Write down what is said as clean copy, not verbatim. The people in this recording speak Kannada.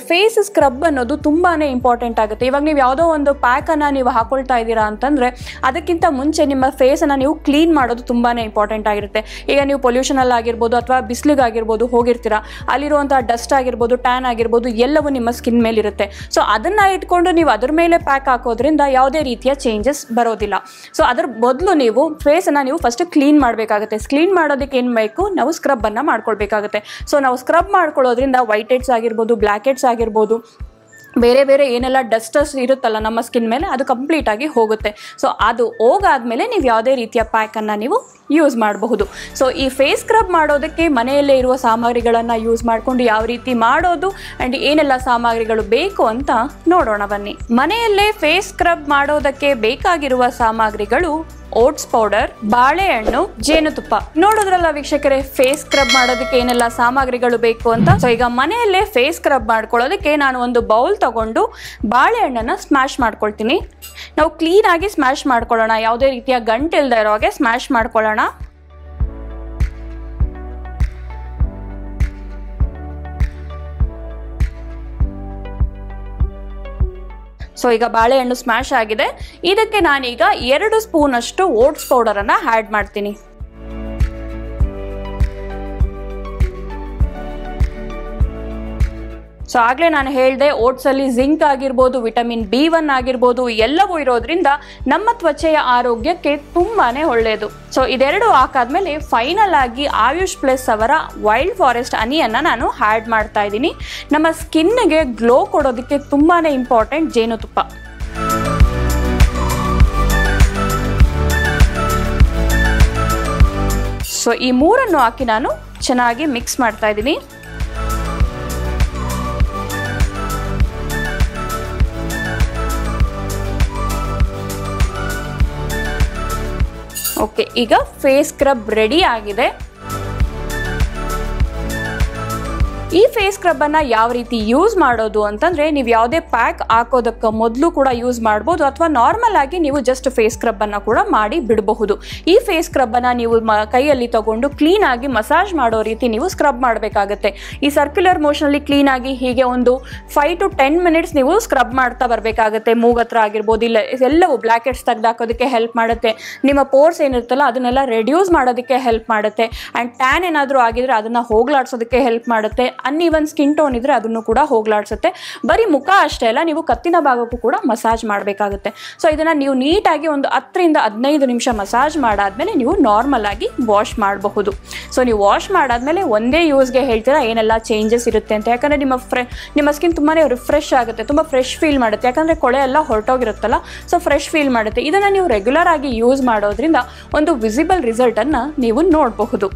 ಫೇಸ್ ಸ್ಕ್ರಬ್ ಅನ್ನೋದು ತುಂಬಾ ಇಂಪಾರ್ಟೆಂಟ್ ಆಗುತ್ತೆ. ಇವಾಗ ನೀವು ಯಾವುದೋ ಒಂದು ಪ್ಯಾಕನ್ನು ನೀವು ಹಾಕೊಳ್ತಾ ಇದ್ದೀರಾ ಅಂತಂದರೆ ಅದಕ್ಕಿಂತ ಮುಂಚೆ ನಿಮ್ಮ ಫೇಸನ್ನು ನೀವು ಕ್ಲೀನ್ ಮಾಡೋದು ತುಂಬಾ ಇಂಪಾರ್ಟೆಂಟ್ ಆಗಿರುತ್ತೆ. ಈಗ ನೀವು ಪೊಲ್ಯೂಷನಲ್ಲಿ ಆಗಿರ್ಬೋದು ಅಥವಾ ಬಿಸಿಲಿಗಾಗಿರ್ಬೋದು ಹೋಗಿರ್ತೀರಾ, ಅಲ್ಲಿರುವಂಥ ಡಸ್ಟ್ ಆಗಿರ್ಬೋದು, ಟ್ಯಾನ್ ಆಗಿರ್ಬೋದು, ಎಲ್ಲವೂ ನಿಮ್ಮ ಸ್ಕಿನ್ ಮೇಲೆ ಇರುತ್ತೆ. ಸೊ ಅದನ್ನು ಇಟ್ಕೊಂಡು ನೀವು ಅದ್ರ ಮೇಲೆ ಪ್ಯಾಕ್ ಹಾಕೋದ್ರಿಂದ ಯಾವುದೇ ರೀತಿಯ ಚೇಂಜಸ್ ಬರೋದಿಲ್ಲ. ಸೊ ಅದ್ರ ಬದಲು ನೀವು ಫೇಸನ್ನು ನೀವು ಫಸ್ಟ್ ಕ್ಲೀನ್ ಮಾಡಬೇಕಾಗುತ್ತೆ. ಕ್ಲೀನ್ ಮಾಡೋದಕ್ಕೆ ಏನು ಬೇಕು, ನಾವು ಸ್ಕ್ರಬ್ಬನ್ನು ಮಾಡ್ಕೊಳ್ಬೇಕಾಗುತ್ತೆ. ಸೊ ನಾವು ಸ್ಕ್ರಬ್ ಮಾಡ್ಕೊಳ್ಳೋದ್ರಿಂದ ವೈಟ್ ಹೆಡ್ಸ್ ಆಗಿರ್ಬೋದು, ಬ್ಲ್ಯಾಕ್ ಹೆಡ್ಸ್ ಆಗಿರ್ಬೋದು, ಬೇರೆ ಬೇರೆ ಏನೆಲ್ಲ ಡಸ್ಟಸ್ ಇರುತ್ತಲ್ಲ ನಮ್ಮ ಸ್ಕಿನ್ ಮೇಲೆ, ಅದು ಕಂಪ್ಲೀಟಾಗಿ ಹೋಗುತ್ತೆ. ಸೊ ಅದು ಹೋಗಾದ್ಮೇಲೆ ನೀವು ಯಾವುದೇ ರೀತಿಯ ಪ್ಯಾಕನ್ನು ನೀವು ಯೂಸ್ ಮಾಡಬಹುದು. ಸೊ ಈ ಫೇಸ್ ಸ್ಕ್ರಬ್ ಮಾಡೋದಕ್ಕೆ ಮನೆಯಲ್ಲೇ ಇರುವ ಸಾಮಗ್ರಿಗಳನ್ನು ಯೂಸ್ ಮಾಡಿಕೊಂಡು ಯಾವ ರೀತಿ ಮಾಡೋದು ಆ್ಯಂಡ್ ಏನೆಲ್ಲ ಸಾಮಗ್ರಿಗಳು ಬೇಕು ಅಂತ ನೋಡೋಣ ಬನ್ನಿ. ಮನೆಯಲ್ಲೇ ಫೇಸ್ ಸ್ಕ್ರಬ್ ಮಾಡೋದಕ್ಕೆ ಬೇಕಾಗಿರುವ ಸಾಮಗ್ರಿಗಳು ಓಟ್ಸ್ ಪೌಡರ್, ಬಾಳೆಹಣ್ಣು, ಜೇನುತುಪ್ಪ. ನೋಡಿದ್ರಲ್ಲ ವೀಕ್ಷಕರೇ, ಫೇಸ್ ಸ್ಕ್ರಬ್ ಮಾಡೋದಕ್ಕೆ ಏನೆಲ್ಲ ಸಾಮಗ್ರಿಗಳು ಬೇಕು ಅಂತ. ಸೊ ಈಗ ಮನೆಯಲ್ಲೇ ಫೇಸ್ ಸ್ಕ್ರಬ್ ಮಾಡ್ಕೊಳ್ಳೋದಕ್ಕೆ ನಾನು ಒಂದು ಬೌಲ್ ತಗೊಂಡು ಬಾಳೆಹಣ್ಣನ್ನು ಸ್ಮ್ಯಾಶ್ ಮಾಡ್ಕೊಳ್ತೀನಿ. ನಾವು ಕ್ಲೀನಾಗಿ ಸ್ಮ್ಯಾಶ್ ಮಾಡ್ಕೊಳ್ಳೋಣ, ಯಾವುದೇ ರೀತಿಯ ಗಂಟು ಇಲ್ಲದೆ ಇರೋ ಹಾಗೆ ಸ್ಮ್ಯಾಶ್ ಮಾಡ್ಕೊಳ್ಳೋಣ. ಸೊ ಈಗ ಬಾಳೆಹಣ್ಣು ಸ್ಮ್ಯಾಶ್ ಆಗಿದೆ. ಇದಕ್ಕೆ ನಾನೀಗ 2 ಸ್ಪೂನ್ ಅಷ್ಟು ಓಟ್ಸ್ ಪೌಡರನ್ನು ಆ್ಯಡ್ ಮಾಡ್ತೀನಿ. ಸೊ ಆಗಲೇ ನಾನು ಹೇಳಿದೆ, ಓಟ್ಸಲ್ಲಿ ಜಿಂಕ್ ಆಗಿರ್ಬೋದು, ವಿಟಮಿನ್ B1 ಆಗಿರ್ಬೋದು, ಎಲ್ಲವೂ ಇರೋದ್ರಿಂದ ನಮ್ಮ ತ್ವಚೆಯ ಆರೋಗ್ಯಕ್ಕೆ ತುಂಬಾ ಒಳ್ಳೆಯದು. ಸೊ ಇದೆರಡು ಹಾಕಾದ್ಮೇಲೆ ಫೈನಲ್ ಆಗಿ ಆಯುಷ್ ಪ್ಲಸ್ ಅವರ ವೈಲ್ಡ್ ಫಾರೆಸ್ಟ್ ಹನಿಯನ್ನು ನಾನು ಆ್ಯಡ್ ಮಾಡ್ತಾ ಇದ್ದೀನಿ. ನಮ್ಮ ಸ್ಕಿನ್ಗೆ ಗ್ಲೋ ಕೊಡೋದಕ್ಕೆ ತುಂಬಾ ಇಂಪಾರ್ಟೆಂಟ್ ಜೇನುತುಪ್ಪ. ಸೊ ಈ ಮೂರನ್ನು ಹಾಕಿ ನಾನು ಚೆನ್ನಾಗಿ ಮಿಕ್ಸ್ ಮಾಡ್ತಾ ಇದ್ದೀನಿ. ಓಕೆ, ಈಗ ಫೇಸ್ ಸ್ಕ್ರಬ್ ರೆಡಿ ಆಗಿದೆ. ಈ ಫೇಸ್ ಸ್ಕ್ರಬ್ಬನ್ನು ಯಾವ ರೀತಿ ಯೂಸ್ ಮಾಡೋದು ಅಂತಂದರೆ, ನೀವು ಯಾವುದೇ ಪ್ಯಾಕ್ ಹಾಕೋದಕ್ಕೆ ಮೊದಲು ಕೂಡ ಯೂಸ್ ಮಾಡ್ಬೋದು, ಅಥವಾ ನಾರ್ಮಲ್ ಆಗಿ ನೀವು ಜಸ್ಟ್ ಫೇಸ್ ಸ್ಕ್ರಬ್ಬನ್ನು ಕೂಡ ಮಾಡಿ ಬಿಡಬಹುದು. ಈ ಫೇಸ್ ಸ್ಕ್ರಬ್ಬನ್ನು ನೀವು ಕೈಯಲ್ಲಿ ತಗೊಂಡು ಕ್ಲೀನಾಗಿ ಮಸಾಜ್ ಮಾಡೋ ರೀತಿ ನೀವು ಸ್ಕ್ರಬ್ ಮಾಡಬೇಕಾಗತ್ತೆ. ಈ ಸರ್ಕ್ಯುಲರ್ ಮೋಷನಲ್ಲಿ ಕ್ಲೀನಾಗಿ ಹೀಗೆ ಒಂದು 5 to 10 ಮಿನಿಟ್ಸ್ ನೀವು ಸ್ಕ್ರಬ್ ಮಾಡ್ತಾ ಬರಬೇಕಾಗತ್ತೆ. ಮೂಗತ್ರ ಆಗಿರ್ಬೋದು, ಇಲ್ಲ ಎಲ್ಲವೂ ಬ್ಲ್ಯಾಕ್ ಹೆಡ್ಸ್ ತೆಗೆದಾಕೋದಕ್ಕೆ ಹೆಲ್ಪ್ ಮಾಡುತ್ತೆ. ನಿಮ್ಮ ಪೋರ್ಸ್ ಏನಿರುತ್ತಲ್ಲ ಅದನ್ನೆಲ್ಲ ರೆಡ್ಯೂಸ್ ಮಾಡೋದಕ್ಕೆ ಹೆಲ್ಪ್ ಮಾಡುತ್ತೆ. ಆ್ಯಂಡ್ ಟ್ಯಾನ್ ಏನಾದರೂ ಆಗಿದ್ರೆ ಅದನ್ನು ಹೋಗ್ಲಾಡ್ಸೋದಕ್ಕೆ ಹೆಲ್ಪ್ ಮಾಡುತ್ತೆ. ಅನ್ಇವನ್ ಸ್ಕಿನ್ ಟೋನ್ ಇದ್ರೆ ಅದನ್ನು ಕೂಡ ಹೋಗ್ಲಾಡ್ಸುತ್ತೆ. ಬರೀ ಮುಖ ಅಷ್ಟೇ ಅಲ್ಲ, ನೀವು ಕತ್ತಿನ ಭಾಗಕ್ಕೂ ಕೂಡ ಮಸಾಜ್ ಮಾಡಬೇಕಾಗುತ್ತೆ. ಸೊ ಇದನ್ನು ನೀವು ನೀಟಾಗಿ ಒಂದು 10 ರಿಂದ 15 ನಿಮಿಷ ಮಸಾಜ್ ಮಾಡಾದ್ಮೇಲೆ ನೀವು ನಾರ್ಮಲ್ ಆಗಿ ವಾಶ್ ಮಾಡಬಹುದು. ಸೊ ನೀವು ವಾಶ್ ಮಾಡಾದ್ಮೇಲೆ ಒಂದೇ ಯೂಸ್ಗೆ ಹೇಳ್ತೀರಾ ಏನೆಲ್ಲ ಚೇಂಜಸ್ ಇರುತ್ತೆ ಅಂತ. ಯಾಕಂದರೆ ನಿಮ್ಮ ಸ್ಕಿನ್ ತುಂಬಾ ರಿಫ್ರೆಶ್ ಆಗುತ್ತೆ, ತುಂಬ ಫ್ರೆಶ್ ಫೀಲ್ ಮಾಡುತ್ತೆ. ಯಾಕಂದರೆ ಕೊಳೆ ಎಲ್ಲ ಹೊರಟೋಗಿರುತ್ತಲ್ಲ, ಸೊ ಫ್ರೆಶ್ ಫೀಲ್ ಮಾಡುತ್ತೆ. ಇದನ್ನು ನೀವು ರೆಗ್ಯುಲರ್ ಆಗಿ ಯೂಸ್ ಮಾಡೋದ್ರಿಂದ ಒಂದು ವಿಸಿಬಲ್ ರಿಸಲ್ಟನ್ನು ನೀವು ನೋಡಬಹುದು.